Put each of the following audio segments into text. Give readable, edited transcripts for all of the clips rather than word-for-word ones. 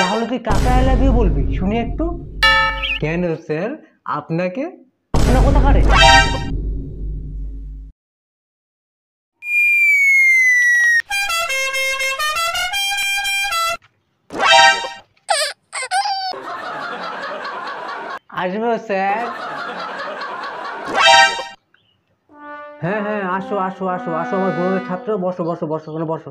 তাহলে তুই কাকে আই লাভ ইউ বলবি শুনি একটু। কেন স্যার আপনাকে? না কথা কারে? আসবো স্যার। হ্যাঁ হ্যাঁ আসো আসো আসো আসো আমার গুণের ছাত্র, বসো বসো বসো ওখানে বসো।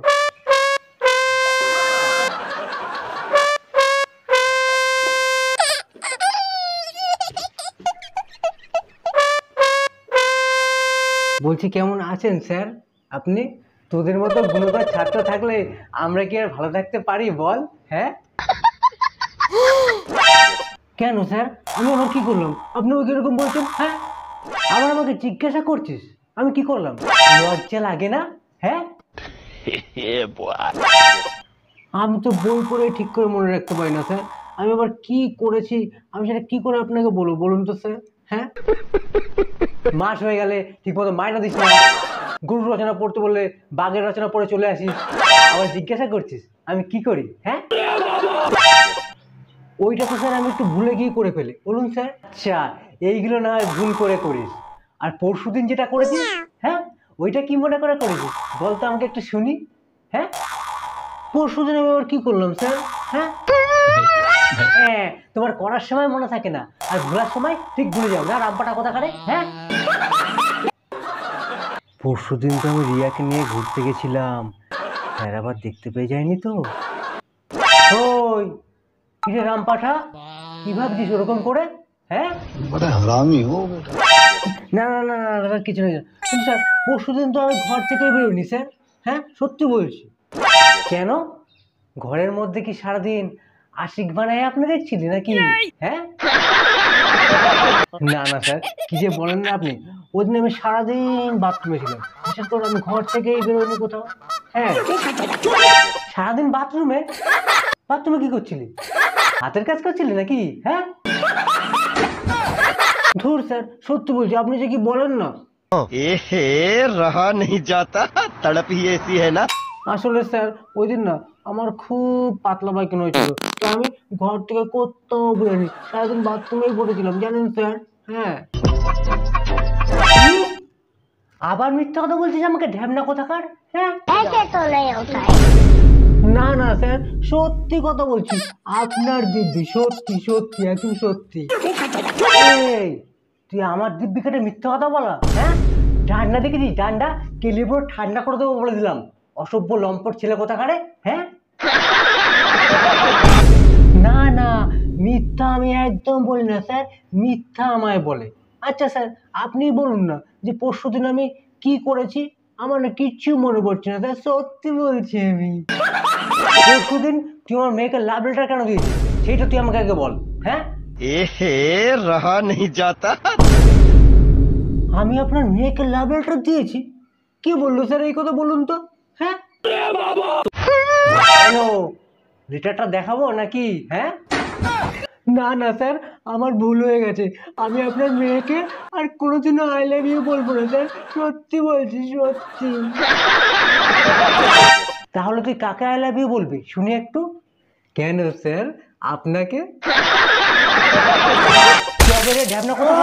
বলছি কেমন আছেন স্যার আপনি? তোদের মতো গুণধর ছাত্র থাকলে আমরা কি আর ভালো থাকতে পারি বল? হ্যাঁ কেন স্যার আমি আবার কি করলাম আপনি ওই কিরকম বলছেন? হ্যাঁ আবার আমাকে জিজ্ঞাসা করছিস আমি কি করলাম? লজ্জা লাগে না? হ্যাঁ আমি তো বই পড়ে ঠিক করে মনে রাখতে পারি না স্যার, আমি আবার কি করেছি আমি সেটা কি করে আপনাকে বলবো বলুন তো স্যার? হ্যাঁ মাস হয়ে গেলে ঠিক মতো মাইনা দিস না, গুরু রচনা পড়তে বললে বাঘের রচনা পড়ে চলে আসিস, আবার জিজ্ঞাসা করছিস আমি কি করি? হ্যাঁ ওইটা তো স্যার আমি একটু ভুলে গিয়ে করে ফেলি বলুন স্যার। আচ্ছা এইগুলো না হয় ভুল করে করিস, আর পরশুদিন যেটা করেছিস হ্যাঁ ওইটা কি মনে করে করেছিস বলতো আমাকে একটু শুনি। হ্যাঁ পরশুদিন আমি আবার কি করলাম স্যার? হ্যাঁ হ্যাঁ তোমার করার সময় মনে থাকে না আর ভুলার সময় ঠিক ভুলে যাও না রামপাটা কথা কারে। হ্যাঁ পরশুদিন তো আমি রিয়াকে নিয়ে ঘুরতে গেছিলাম, স্যার আবার দেখতে পেয়ে যায়নি তো? ওই কিরে রামপাঠা কি ভাবছিস ওরকম করে? হ্যাঁ না না না না না, কিছু নেই কিন্তু স্যার পরশুদিন তো আমি ঘর থেকে বেরোনি স্যার। হ্যাঁ সত্যি বলছি। কেন ঘরের মধ্যে কি সারাদিন আশিক বানায় আপনি দেখছিলি নাকি? হ্যাঁ না না স্যার কি যে বলেন না আপনি, ওই দিন আমি সারাদিন বাথরুমে ছিলাম, বিশেষ করে আমি ঘর থেকেই বেরোনি কোথাও। হ্যাঁ সারাদিন বাথরুমে? বাথরুমে কি করছিলি? হাতের কাজ করছিলি নাকি? হ্যাঁ ধুর স্যার সত্যি বলছি আপনি যে কি বলেন না। এহে রহা नहीं जाता तड़प ही ऐसी है ना। আসলে স্যার ওই দিন না আমার খুব পাতলা পায়খানা হয়েছিল, তো আমি ঘর থেকে কোথাও বেরোনি, সারাদিন বাথরুমেই পড়েছিলাম জানেন স্যার। হ্যাঁ কি? আবার মিথ্যা কথা বলছিস আমাকে ঢ্যামনা কোথাকার? হ্যাঁ না না স্যার সত্যি কথা বলছি, আপনার দিব্যি সত্যি সত্যি একদম সত্যি। এই তুই আমার দিব্যি কেটে মিথ্যা কথা বলা? হ্যাঁ ডান্ডা দেখেছিস ডান্ডা কেলে পুরো ঠান্ডা করে দেবো বলে দিলাম, অসভ্য লম্পট ছেলে কোথাকারে। হ্যাঁ না না মিথ্যা আমি একদম বলি না স্যার, মিথ্যা আমায় বলে। আচ্ছা স্যার আপনি বলুন না যে পরশুদিন আমি কি করেছি, আমার না কিচ্ছু মনে পড়ছে না স্যার সত্যি বলছি আমি। পরশুদিন তুই আমার মেয়েকে লাভ লেটার কেন দিয়েছিস সেইটা তুই আমাকে আগে বল। হ্যাঁ এহে রহা नहीं जाता। আমি আপনার মেয়েকে লাভ লেটার দিয়েছি? কে বললো স্যার এই কথা বলুন তো? হ্যাঁ কেন লেটারটা দেখাবো নাকি? হ্যাঁ না না স্যার আমার ভুল হয়ে গেছে, আমি আপনার মেয়েকে আর কোনোদিনও আই লাভ ইউ বলবো না স্যার সত্যি বলছি সত্যি। তাহলে তুই কাকে আই লাভ ইউ বলবি শুনি একটু। কেন স্যার আপনাকে? ঢ্যাবনা কথা